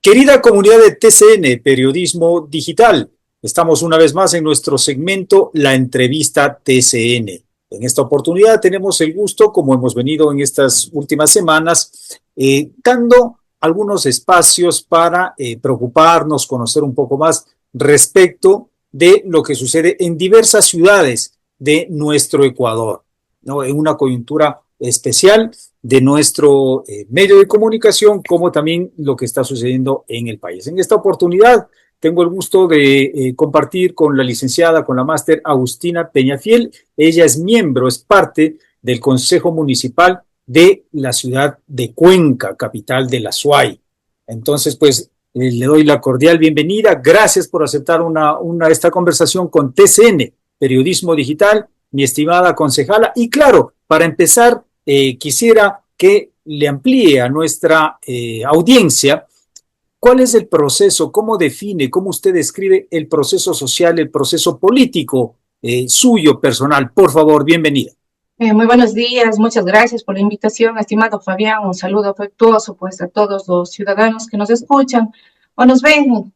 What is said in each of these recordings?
Querida comunidad de TCN, Periodismo Digital, estamos una vez más en nuestro segmento La Entrevista TCN. En esta oportunidad tenemos el gusto, como hemos venido en estas últimas semanas, dando algunos espacios para preocuparnos, conocer un poco más respecto de lo que sucede en diversas ciudades de nuestro Ecuador, ¿no? En una coyuntura especial de nuestro medio de comunicación, como también lo que está sucediendo en el país. En esta oportunidad tengo el gusto de compartir con la licenciada, con la máster Agustina Peñafiel. Ella es miembro, es parte del Consejo Municipal de la ciudad de Cuenca, capital de la SUAY. Entonces, pues, le doy la cordial bienvenida. Gracias por aceptar esta conversación con TCN, Periodismo Digital, mi estimada concejala. Y claro, para empezar, quisiera que le amplíe a nuestra audiencia cuál es el proceso, cómo define, cómo usted describe el proceso social, el proceso político suyo personal. Por favor, bienvenida. Muy buenos días, muchas gracias por la invitación, estimado Fabián. Un saludo afectuoso pues a todos los ciudadanos que nos escuchan o nos ven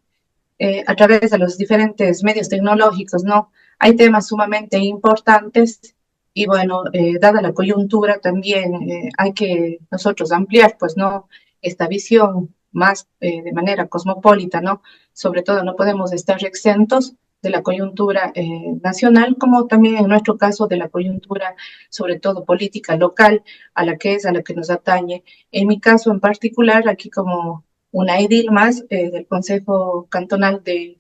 a través de los diferentes medios tecnológicos, ¿no? Hay temas sumamente importantes y bueno, dada la coyuntura también hay que nosotros ampliar pues, ¿no? Esta visión más de manera cosmopolita, ¿no? Sobre todo no podemos estar exentos de la coyuntura nacional, como también en nuestro caso de la coyuntura, sobre todo política local, a la que nos atañe. En mi caso en particular, aquí como una edil más del Consejo Cantonal de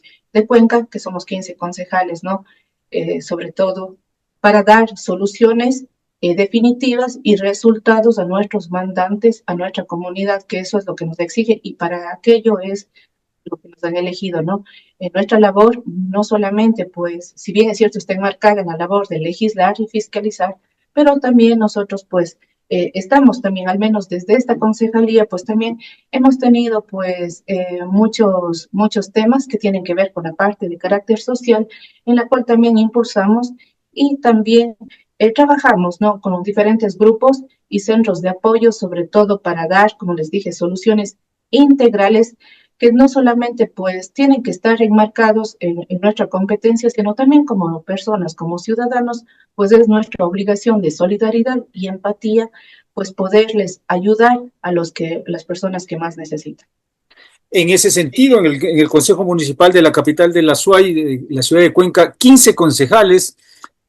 Cuenca, que somos 15 concejales, ¿no? Sobre todo para dar soluciones definitivas y resultados a nuestros mandantes, a nuestra comunidad, que eso es lo que nos exige y para aquello es lo que nos han elegido, ¿no? Nuestra labor no solamente, pues, si bien es cierto, está enmarcada en la labor de legislar y fiscalizar, pero también nosotros, pues, estamos también, al menos desde esta concejalía, pues también hemos tenido, pues, muchos temas que tienen que ver con la parte de carácter social, en la cual también impulsamos y también trabajamos, ¿no? Con los diferentes grupos y centros de apoyo, sobre todo para dar, como les dije, soluciones integrales que no solamente pues tienen que estar enmarcados en nuestra competencia, sino también como personas, como ciudadanos, pues es nuestra obligación de solidaridad y empatía, pues poderles ayudar a las personas que más necesitan. En ese sentido, en el Consejo Municipal de la capital de la SUAY, de la ciudad de Cuenca, 15 concejales,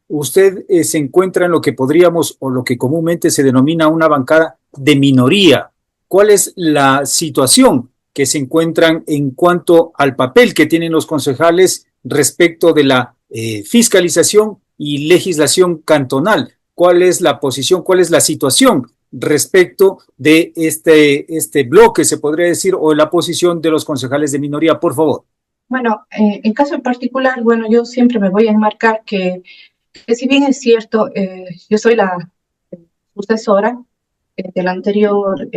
usted se encuentra en lo que podríamos o lo que comúnmente se denomina una bancada de minoría. ¿Cuál es la situación que se encuentran en cuanto al papel que tienen los concejales respecto de la fiscalización y legislación cantonal? ¿Cuál es la posición, cuál es la situación respecto de este bloque, se podría decir, o la posición de los concejales de minoría? Por favor. Bueno, en caso en particular, bueno, yo siempre me voy a enmarcar que si bien es cierto, yo soy la sucesora del anterior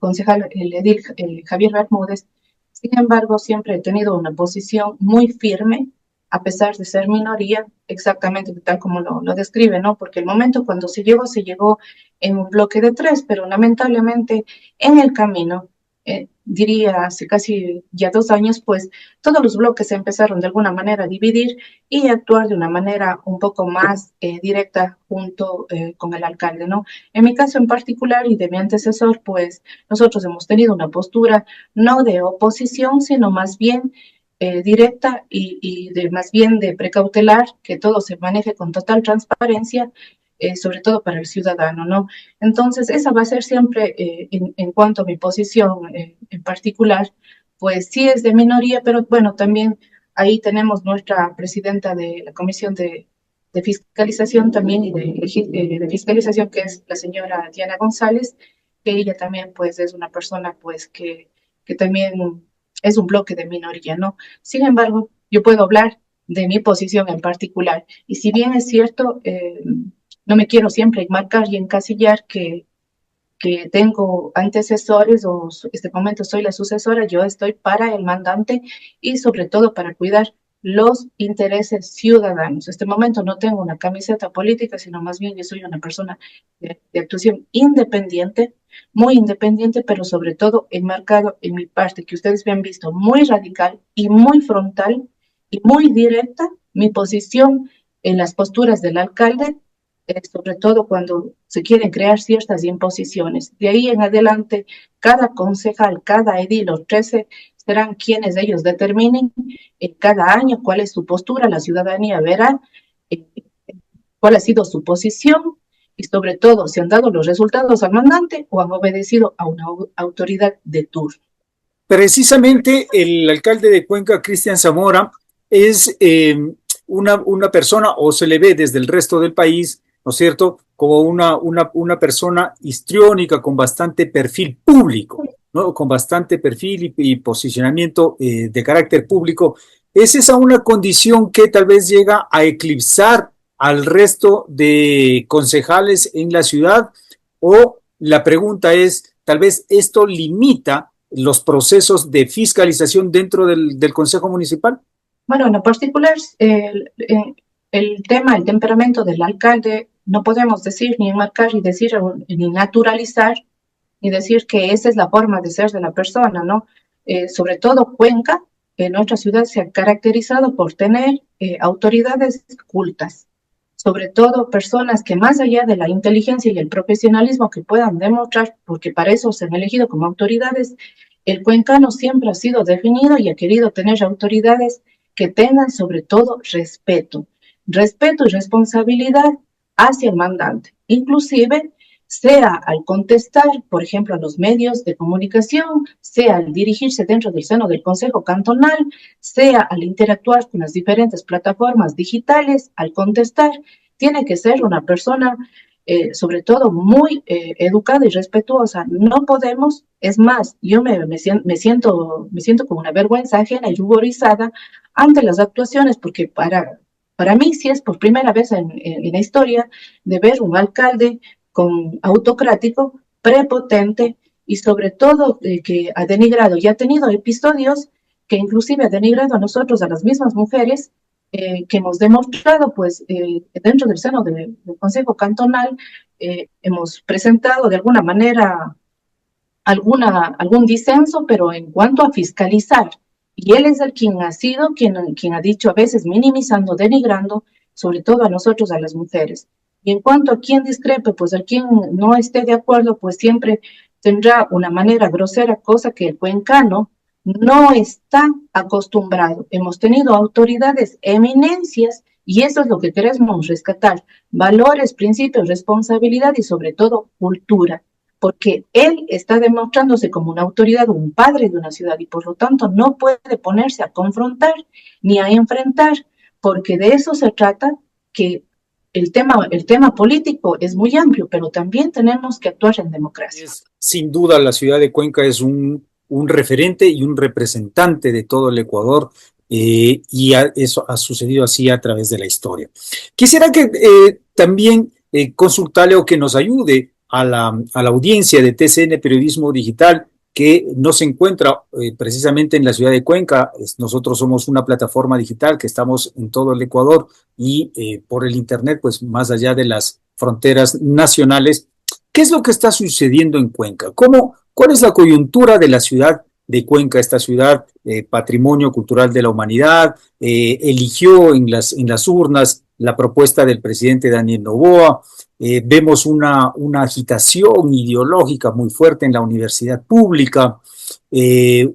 concejal, el edil Javier Bermúdez. Sin embargo, siempre he tenido una posición muy firme, a pesar de ser minoría, exactamente tal como lo describe, ¿no? Porque el momento cuando se llegó en un bloque de tres, pero lamentablemente en el camino, diría hace casi ya 2 años, pues todos los bloques se empezaron de alguna manera a dividir y actuar de una manera un poco más directa junto con el alcalde, ¿no? En mi caso en particular y de mi antecesor, pues nosotros hemos tenido una postura no de oposición, sino más bien directa y de más bien de precautelar que todo se maneje con total transparencia, sobre todo para el ciudadano, ¿no? Entonces, esa va a ser siempre, en cuanto a mi posición en particular, pues sí es de minoría, pero bueno, también ahí tenemos nuestra presidenta de la Comisión de Fiscalización también y de Fiscalización, que es la señora Diana González, que ella también pues es una persona pues que también es un bloque de minoría, ¿no? Sin embargo, yo puedo hablar de mi posición en particular. Y si bien es cierto, no me quiero siempre enmarcar y encasillar que tengo antecesores o este momento soy la sucesora, yo estoy para el mandante y sobre todo para cuidar los intereses ciudadanos. Este momento no tengo una camiseta política, sino más bien yo soy una persona de actuación independiente, muy independiente, pero sobre todo enmarcado en mi parte, que ustedes me han visto muy radical y muy frontal y muy directa, mi posición en las posturas del alcalde, sobre todo cuando se quieren crear ciertas imposiciones. De ahí en adelante, cada concejal, cada edil, los 13, serán quienes ellos determinen cada año cuál es su postura, la ciudadanía verá eh, cuál ha sido su posición y sobre todo si han dado los resultados al mandante o han obedecido a una autoridad de turno. Precisamente el alcalde de Cuenca, Cristian Zamora, es una persona, o se le ve desde el resto del país, ¿no es cierto?, como una persona histriónica con bastante perfil público, ¿no? Con bastante perfil y posicionamiento de carácter público. ¿Es esa una condición que tal vez llega a eclipsar al resto de concejales en la ciudad? O la pregunta es, tal vez esto limita los procesos de fiscalización dentro del Consejo Municipal? Bueno, en lo particular, el tema, el temperamento del alcalde, no podemos decir ni enmarcar ni decir ni naturalizar ni decir que esa es la forma de ser de la persona, ¿no? Sobre todo Cuenca, nuestra ciudad se ha caracterizado por tener autoridades cultas, sobre todo personas que más allá de la inteligencia y el profesionalismo que puedan demostrar, porque para eso se han elegido como autoridades, el cuencano siempre ha sido definido y ha querido tener autoridades que tengan sobre todo respeto, respeto y responsabilidad hacia el mandante, inclusive sea al contestar, por ejemplo, a los medios de comunicación, sea al dirigirse dentro del seno del Consejo Cantonal, sea al interactuar con las diferentes plataformas digitales, al contestar, tiene que ser una persona, sobre todo, muy educada y respetuosa. No podemos, es más, yo me siento con una vergüenza ajena y ruborizada ante las actuaciones, porque para mí sí es por primera vez en la historia de ver un alcalde con autocrático, prepotente y sobre todo que ha denigrado y ha tenido episodios que inclusive ha denigrado a nosotros, a las mismas mujeres, que hemos demostrado, pues, dentro del seno del Consejo Cantonal, hemos presentado de alguna manera algún disenso, pero en cuanto a fiscalizar, y él es el quien ha sido, quien ha dicho a veces minimizando, denigrando, sobre todo a nosotros, a las mujeres. Y en cuanto a quien discrepe, pues a quien no esté de acuerdo, pues siempre tendrá una manera grosera, cosa que el cuencano no está acostumbrado. Hemos tenido autoridades, eminencias, y eso es lo que queremos rescatar, valores, principios, responsabilidad y sobre todo cultura, porque él está demostrándose como una autoridad, un padre de una ciudad y por lo tanto no puede ponerse a confrontar ni a enfrentar, porque de eso se trata, que el tema político es muy amplio, pero también tenemos que actuar en democracia. Sin duda, la ciudad de Cuenca es un referente y un representante de todo el Ecuador. Eso ha sucedido así a través de la historia. Quisiera que también consultarle o que nos ayude a la audiencia de TCN Periodismo Digital, que no se encuentra precisamente en la ciudad de Cuenca. Nosotros somos una plataforma digital que estamos en todo el Ecuador y por el Internet, pues más allá de las fronteras nacionales. ¿Qué es lo que está sucediendo en Cuenca? ¿Cuál es la coyuntura de la ciudad de Cuenca? Esta ciudad, patrimonio cultural de la humanidad, eligió en las urnas la propuesta del presidente Daniel Noboa. Vemos una agitación ideológica muy fuerte en la universidad pública,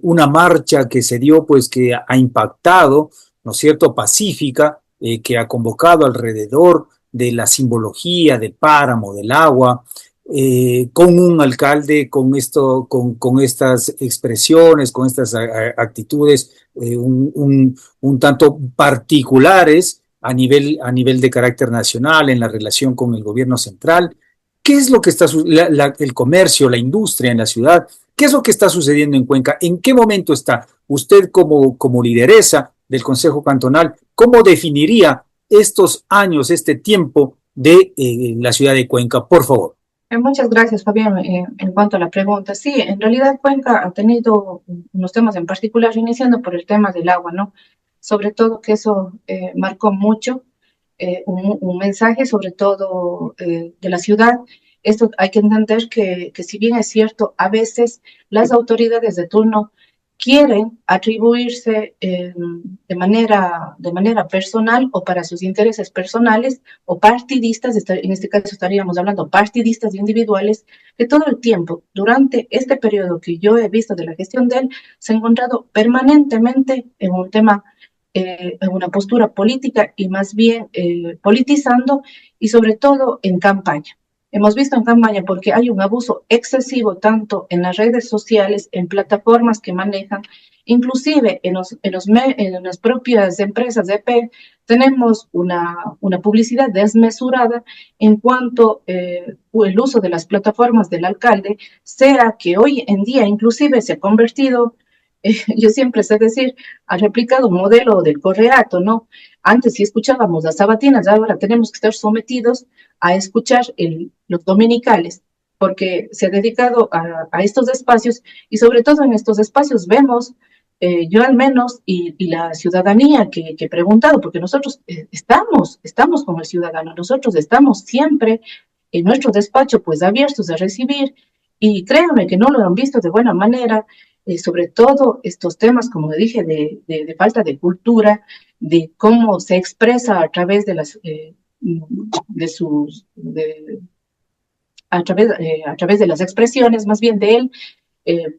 una marcha que se dio, pues que ha impactado, ¿no es cierto?, pacífica, que ha convocado alrededor de la simbología del páramo, del agua, con un alcalde con estas expresiones, con estas actitudes un tanto particulares a nivel de carácter nacional en la relación con el gobierno central. ¿Qué es lo que está el comercio, la industria en la ciudad? ¿Qué es lo que está sucediendo en Cuenca? ¿En qué momento está? Usted como lideresa del Consejo Cantonal, ¿cómo definiría estos años, este tiempo de la ciudad de Cuenca? Por favor. Muchas gracias, Fabián. En cuanto a la pregunta, sí, en realidad Cuenca ha tenido unos temas en particular, iniciando por el tema del agua, ¿no? Sobre todo que eso marcó mucho un mensaje, sobre todo de la ciudad, Esto hay que entender que si bien es cierto, a veces las autoridades de turno quieren atribuirse de manera personal o para sus intereses personales o partidistas, en este caso estaríamos hablando partidistas individuales, que todo el tiempo, durante este periodo que yo he visto de la gestión de él, se ha encontrado permanentemente en un tema, en una postura política y más bien politizando y sobre todo en campaña. Hemos visto en campaña porque hay un abuso excesivo tanto en las redes sociales, en plataformas que manejan, inclusive en las propias empresas de EP, tenemos una publicidad desmesurada en cuanto el uso de las plataformas del alcalde, sea que hoy en día inclusive se ha convertido, yo siempre sé decir, ha replicado un modelo del correato, ¿no? Antes sí escuchábamos las sabatinas, ahora tenemos que estar sometidos a escuchar los dominicales, porque se ha dedicado a estos espacios y sobre todo en estos espacios vemos, yo al menos, y la ciudadanía que he preguntado, porque nosotros estamos con el ciudadano, nosotros estamos siempre en nuestro despacho pues abiertos a recibir y créanme que no lo han visto de buena manera, sobre todo estos temas, como dije, de falta de cultura, de cómo se expresa a través de las de sus a través de las expresiones más bien de él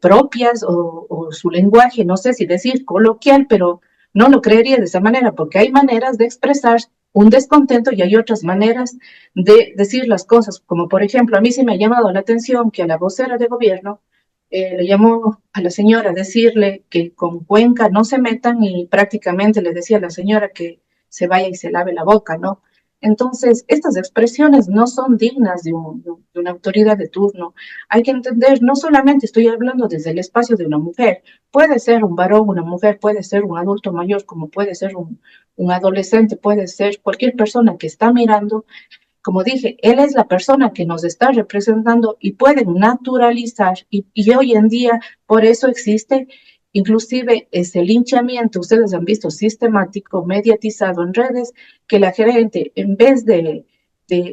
propias o su lenguaje, no sé si decir coloquial, pero no lo creería de esa manera, porque hay maneras de expresar un descontento y hay otras maneras de decir las cosas, como por ejemplo, a mí sí me ha llamado la atención que a la vocera de gobierno le llamó a la señora a decirle que con Cuenca no se metan y prácticamente le decía a la señora que se vaya y se lave la boca, ¿no? Entonces, estas expresiones no son dignas de una autoridad de turno. Hay que entender, no solamente estoy hablando desde el espacio de una mujer, puede ser un varón, una mujer, puede ser un adulto mayor, como puede ser un adolescente, puede ser cualquier persona que está mirando. Como dije, él es la persona que nos está representando y pueden naturalizar, y hoy en día por eso existe inclusive ese linchamiento, ustedes han visto sistemático, mediatizado en redes, que la gente en vez de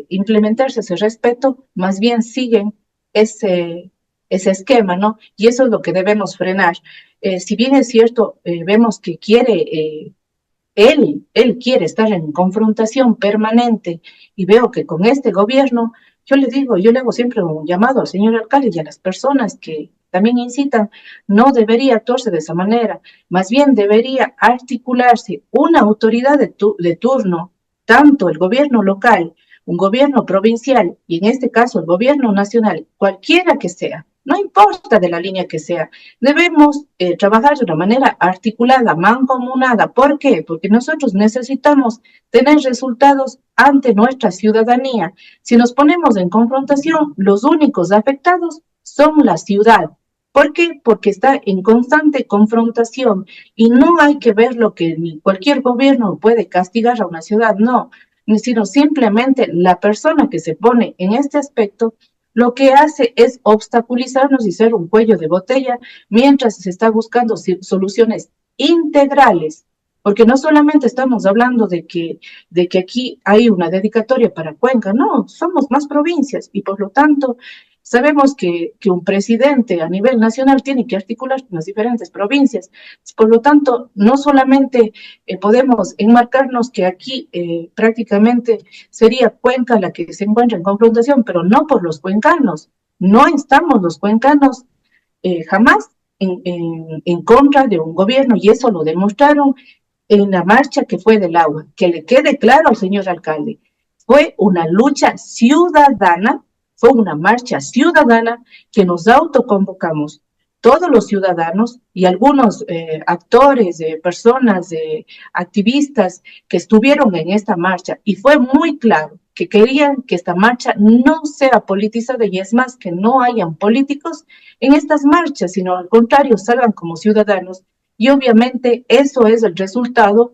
implementarse ese respeto, más bien siguen ese esquema, ¿no? Y eso es lo que debemos frenar. Si bien es cierto, vemos que él quiere estar en confrontación permanente y veo que con este gobierno, yo le hago siempre un llamado al señor alcalde y a las personas que también incitan, no debería actuarse de esa manera, más bien debería articularse una autoridad de turno, tanto el gobierno local, un gobierno provincial y en este caso el gobierno nacional, cualquiera que sea, no importa de la línea que sea, debemos trabajar de una manera articulada, mancomunada. ¿Por qué? Porque nosotros necesitamos tener resultados ante nuestra ciudadanía. Si nos ponemos en confrontación, los únicos afectados son la ciudad. ¿Por qué? Porque está en constante confrontación y no hay que ver lo que ni cualquier gobierno puede castigar a una ciudad, no, sino simplemente la persona que se pone en este aspecto lo que hace es obstaculizarnos y ser un cuello de botella mientras se está buscando soluciones integrales, porque no solamente estamos hablando de que aquí hay una dedicatoria para Cuenca, no, somos más provincias y por lo tanto sabemos que un presidente a nivel nacional tiene que articular con las diferentes provincias. Por lo tanto, no solamente podemos enmarcarnos que aquí prácticamente sería Cuenca la que se encuentra en confrontación, pero no por los cuencanos. No estamos los cuencanos jamás en contra de un gobierno y eso lo demostraron en la marcha que fue del agua. Que le quede claro al señor alcalde, fue una lucha ciudadana, fue una marcha ciudadana que nos autoconvocamos todos los ciudadanos y algunos actores, personas, activistas que estuvieron en esta marcha y fue muy claro que querían que esta marcha no sea politizada y es más que no hayan políticos en estas marchas, sino al contrario, salgan como ciudadanos y obviamente eso es el resultado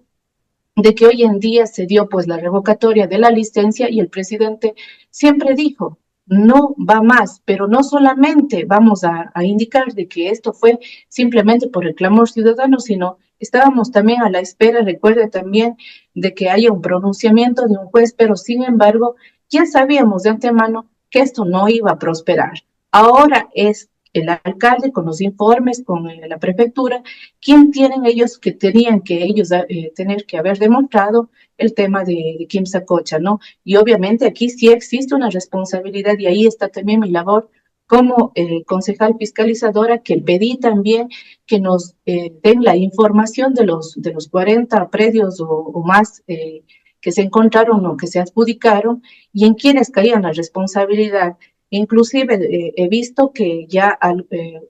de que hoy en día se dio pues la revocatoria de la licencia y el presidente siempre dijo, no va más, pero no solamente vamos a indicar de que esto fue simplemente por el clamor ciudadano, sino estábamos también a la espera, recuerde también, de que haya un pronunciamiento de un juez, pero sin embargo, ya sabíamos de antemano que esto no iba a prosperar. Ahora es el alcalde con los informes, con la prefectura, quien tienen ellos que tenían que ellos tener que haber demostrado el tema de Kim Sacocha, ¿no? Y obviamente aquí sí existe una responsabilidad y ahí está también mi labor como concejal fiscalizadora, que pedí también que nos den la información de los 40 predios o más que se encontraron o que se adjudicaron y en quienes caían la responsabilidad. Inclusive he visto que ya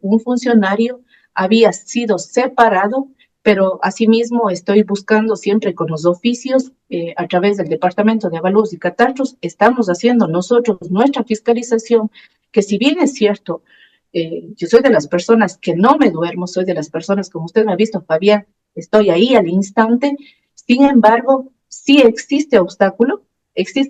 un funcionario había sido separado, pero asimismo estoy buscando siempre con los oficios a través del Departamento de Avalúos y Catastros, estamos haciendo nosotros nuestra fiscalización, que si bien es cierto, yo soy de las personas que no me duermo, soy de las personas, como usted me ha visto, Fabián, estoy ahí al instante, sin embargo, sí existe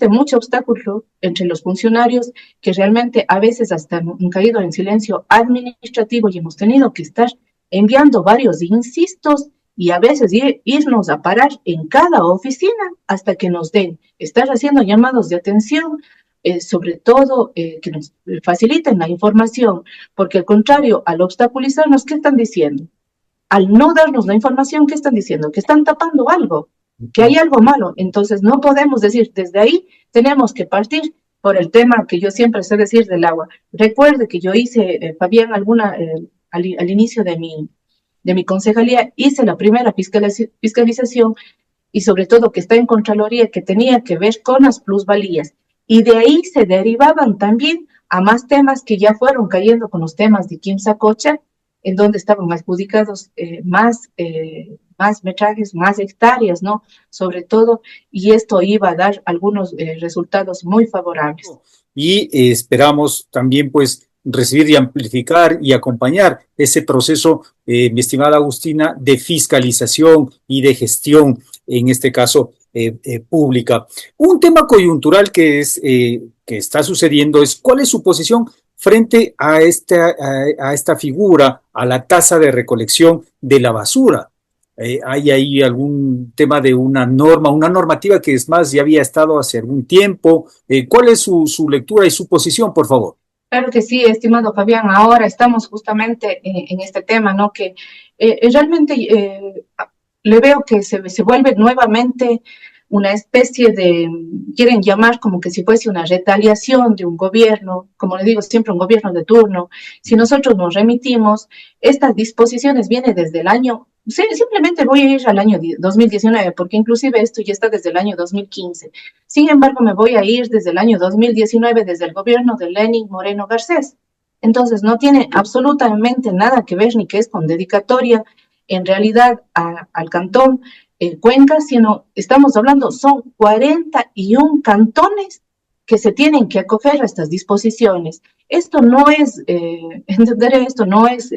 mucho obstáculo entre los funcionarios que realmente a veces hasta han caído en silencio administrativo y hemos tenido que estar enviando varios insistos y a veces irnos a parar en cada oficina hasta que nos den, estar haciendo llamados de atención, sobre todo que nos faciliten la información, porque al contrario, al obstaculizarnos, ¿qué están diciendo? Al no darnos la información, ¿qué están diciendo? Que están tapando algo, que hay algo malo. Entonces no podemos decir, desde ahí tenemos que partir por el tema que yo siempre sé decir del agua. Recuerde que yo hice, Fabián, al inicio de mi concejalía, hice la primera fiscalización y sobre todo que está en Contraloría, que tenía que ver con las plusvalías. Y de ahí se derivaban también a más temas que ya fueron cayendo con los temas de Kim Sacocha, en donde estaban adjudicados más metrajes, más hectáreas, ¿no? Sobre todo, y esto iba a dar algunos resultados muy favorables. Y esperamos también, pues, recibir y amplificar y acompañar ese proceso, mi estimada Agustina, de fiscalización y de gestión, en este caso, pública. Un tema coyuntural que está sucediendo es cuál es su posición frente a esta figura, a la tasa de recolección de la basura. ¿Hay ahí algún tema de una norma, una normativa que es más ya había estado hace algún tiempo? ¿Cuál es su lectura y su posición, por favor? Claro que sí, estimado Fabián, ahora estamos justamente en este tema, ¿no? Que realmente le veo que se vuelve nuevamente una especie de, quieren llamar como que si fuese una retaliación de un gobierno, como le digo siempre, un gobierno de turno. Si nosotros nos remitimos, estas disposiciones vienen desde el año, sí, simplemente voy a ir al año 2019, porque inclusive esto ya está desde el año 2015. Sin embargo, me voy a ir desde el año 2019, desde el gobierno de Lenín Moreno Garcés. Entonces, no tiene absolutamente nada que ver ni que es con dedicatoria en realidad al cantón Cuenca, sino estamos hablando, son 41 cantones que se tienen que acoger a estas disposiciones. Esto no es, entender esto no es,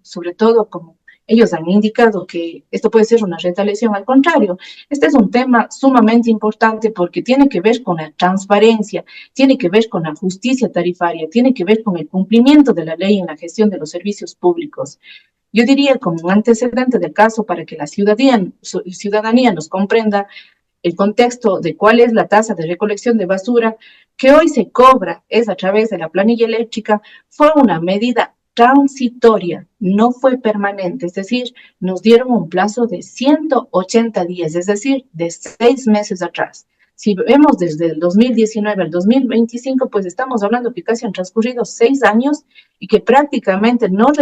sobre todo como ellos han indicado que esto puede ser una retaliación, al contrario, este es un tema sumamente importante porque tiene que ver con la transparencia, tiene que ver con la justicia tarifaria, tiene que ver con el cumplimiento de la ley en la gestión de los servicios públicos. Yo diría como un antecedente del caso para que la ciudadanía nos comprenda el contexto de cuál es la tasa de recolección de basura que hoy se cobra es a través de la planilla eléctrica, fue una medida transitoria, no fue permanente, es decir, nos dieron un plazo de 180 días, es decir, de 6 meses atrás. Si vemos desde el 2019 al 2025, pues estamos hablando que casi han transcurrido 6 años y que prácticamente no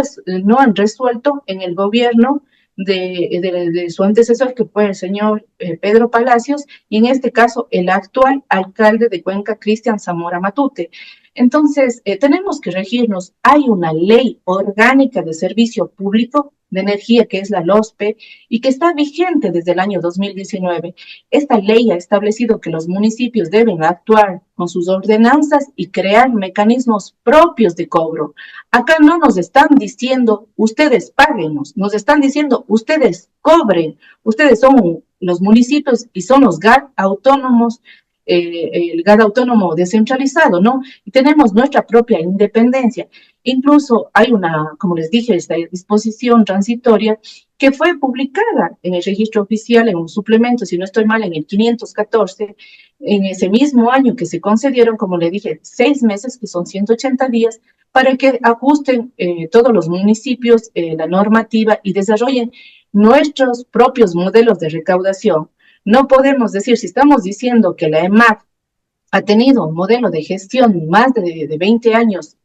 han resuelto en el gobierno de su antecesor, que fue el señor Pedro Palacios, y en este caso el actual alcalde de Cuenca, Cristian Zamora Matute. Entonces, tenemos que regirnos. Hay una ley orgánica de servicio público de energía, que es la LOSPE, y que está vigente desde el año 2019. Esta ley ha establecido que los municipios deben actuar con sus ordenanzas y crear mecanismos propios de cobro. Acá no nos están diciendo, ustedes páguenos, nos están diciendo, ustedes cobren, ustedes son los municipios y son los GAT autónomos, el GAT autónomo descentralizado, ¿no? Y tenemos nuestra propia independencia. Incluso hay una, como les dije, esta disposición transitoria que fue publicada en el registro oficial en un suplemento, si no estoy mal, en el 514, en ese mismo año que se concedieron, como le dije, 6 meses, que son 180 días, para que ajusten todos los municipios la normativa y desarrollen nuestros propios modelos de recaudación. No podemos decir, si estamos diciendo que la EMAC ha tenido un modelo de gestión más de 20 años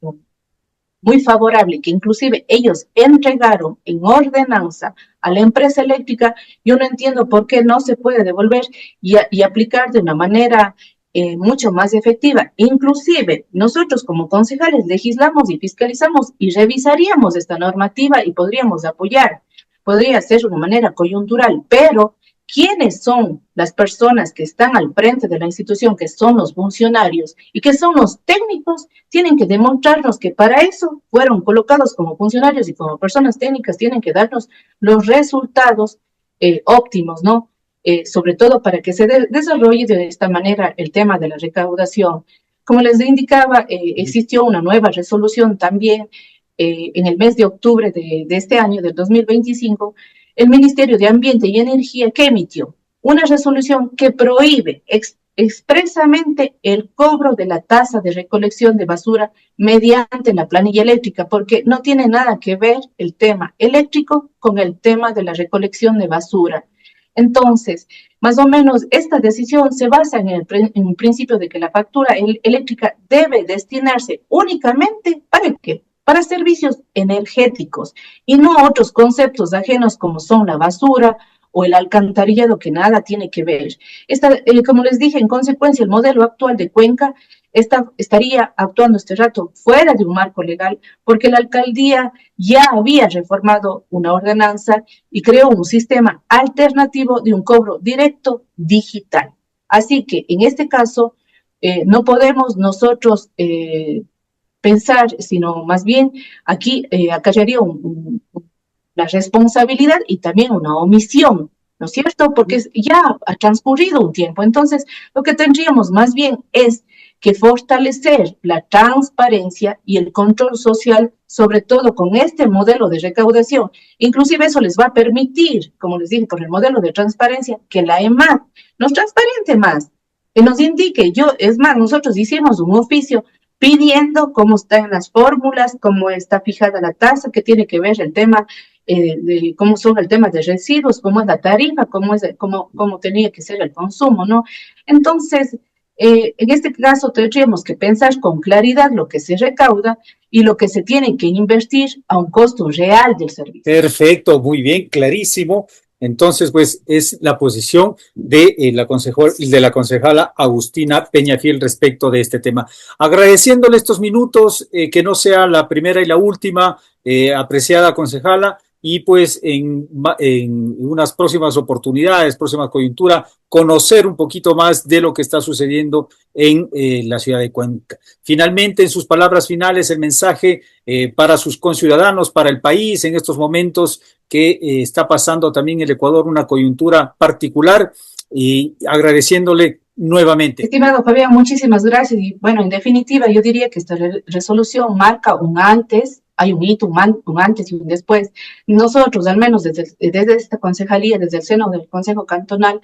muy favorable, que inclusive ellos entregaron en ordenanza a la empresa eléctrica, yo no entiendo por qué no se puede devolver y aplicar de una manera mucho más efectiva. Inclusive nosotros como concejales legislamos y fiscalizamos y revisaríamos esta normativa y podríamos apoyar. Podría ser de una manera coyuntural, pero quiénes son las personas que están al frente de la institución, que son los funcionarios y que son los técnicos, tienen que demostrarnos que para eso fueron colocados como funcionarios y como personas técnicas, tienen que darnos los resultados óptimos, ¿no? Sobre todo para que se desarrolle de esta manera el tema de la recaudación. Como les indicaba, existió una nueva resolución también en el mes de octubre de este año, del 2025, el Ministerio de Ambiente y Energía, que emitió una resolución que prohíbe expresamente el cobro de la tasa de recolección de basura mediante la planilla eléctrica, porque no tiene nada que ver el tema eléctrico con el tema de la recolección de basura. Entonces, más o menos, esta decisión se basa en el principio de que la factura eléctrica debe destinarse únicamente ¿para qué? Para servicios energéticos y no a otros conceptos ajenos como son la basura o el alcantarillado, que nada tiene que ver. Como les dije, en consecuencia, el modelo actual de Cuenca estaría actuando este rato fuera de un marco legal, porque la alcaldía ya había reformado una ordenanza y creó un sistema alternativo de un cobro directo digital. Así que en este caso, no podemos nosotros pensar, sino más bien aquí acarrearía una responsabilidad y también una omisión, ¿no es cierto? Porque ya ha transcurrido un tiempo. Entonces, lo que tendríamos más bien es que fortalecer la transparencia y el control social, sobre todo con este modelo de recaudación. Inclusive eso les va a permitir, como les dije, por el modelo de transparencia, que la EMAC nos transparente más, que nos indique. Es más, nosotros hicimos un oficio pidiendo cómo están las fórmulas, cómo está fijada la tasa, qué tiene que ver el tema de cómo son el tema de residuos, cómo es la tarifa, cómo tenía que ser el consumo, ¿no? Entonces, en este caso tendríamos que pensar con claridad lo que se recauda y lo que se tiene que invertir a un costo real del servicio. Perfecto, muy bien, clarísimo. Entonces, pues es la posición de la concejala Agustina Peñafiel respecto de este tema. Agradeciéndole estos minutos, que no sea la primera y la última, apreciada concejala, y pues en unas próximas oportunidades, próxima coyuntura, conocer un poquito más de lo que está sucediendo en la ciudad de Cuenca. Finalmente, en sus palabras finales, el mensaje para sus conciudadanos, para el país en estos momentos que está pasando también el Ecuador una coyuntura particular, y agradeciéndole nuevamente. Estimado Fabián, muchísimas gracias. Y bueno, en definitiva, yo diría que esta resolución marca un antes, hay un hito, un antes y un después. Nosotros, al menos desde esta concejalía, desde el seno del Consejo Cantonal,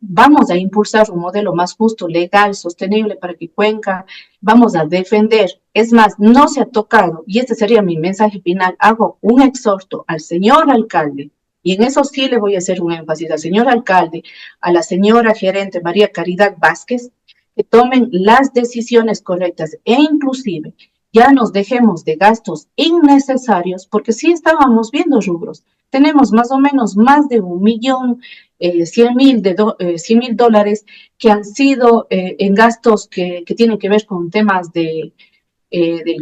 vamos a impulsar un modelo más justo, legal, sostenible para que Cuenca, vamos a defender. Es más, no se ha tocado, y este sería mi mensaje final, hago un exhorto al señor alcalde, y en eso sí le voy a hacer un énfasis al señor alcalde, a la señora gerente María Caridad Vázquez, que tomen las decisiones correctas e inclusive ya nos dejemos de gastos innecesarios, porque sí estábamos viendo rubros. Tenemos más o menos más de 1.100.000 dólares que han sido en gastos que tienen que ver con temas del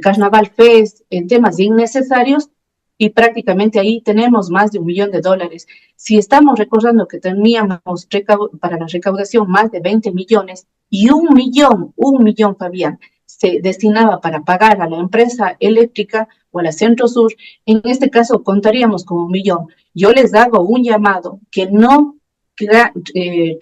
Carnaval Fest, en temas innecesarios, y prácticamente ahí tenemos más de 1.000.000 de dólares. Si estamos recordando que teníamos para la recaudación más de 20 millones y un millón, Fabián, se destinaba para pagar a la empresa eléctrica o a la Centro Sur, en este caso contaríamos con 1.000.000. Yo les hago un llamado que no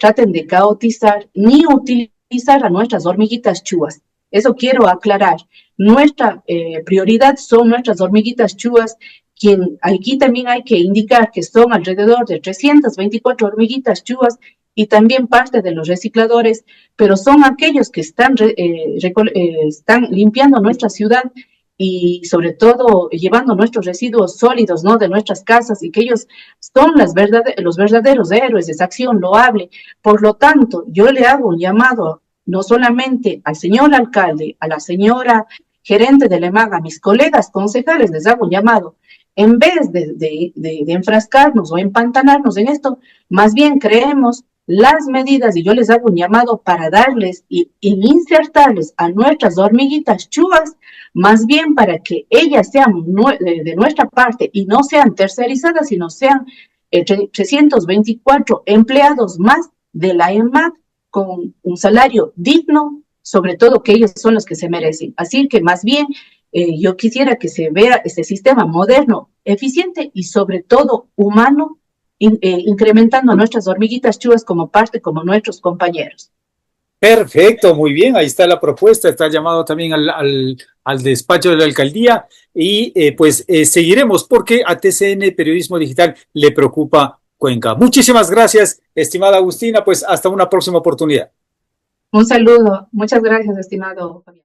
traten de caotizar ni utilizar a nuestras hormiguitas chúas. Eso quiero aclarar. nuestra prioridad son nuestras hormiguitas chúas, quien aquí también hay que indicar que son alrededor de 324 hormiguitas chúas y también parte de los recicladores, pero son aquellos que están limpiando nuestra ciudad y sobre todo llevando nuestros residuos sólidos, ¿no? De nuestras casas y que ellos son los verdaderos héroes de esa acción loable. Por lo tanto, yo le hago un llamado no solamente al señor alcalde, a la señora gerente de la EMAG, a mis colegas concejales, les hago un llamado. En vez de enfrascarnos o empantanarnos en esto, más bien creemos las medidas y yo les hago un llamado para darles y insertarles a nuestras hormiguitas chúas, más bien para que ellas sean de nuestra parte y no sean tercerizadas, sino sean 324 empleados más de la EMAG con un salario digno, sobre todo que ellos son los que se merecen. Así que más bien yo quisiera que se vea este sistema moderno, eficiente y sobre todo humano, incrementando a nuestras hormiguitas chúas como parte, como nuestros compañeros. Perfecto, muy bien, ahí está la propuesta, está llamado también al despacho de la alcaldía y seguiremos porque a TCN Periodismo Digital le preocupa Cuenca. Muchísimas gracias, estimada Agustina, pues hasta una próxima oportunidad. Un saludo, muchas gracias, estimado Fabián.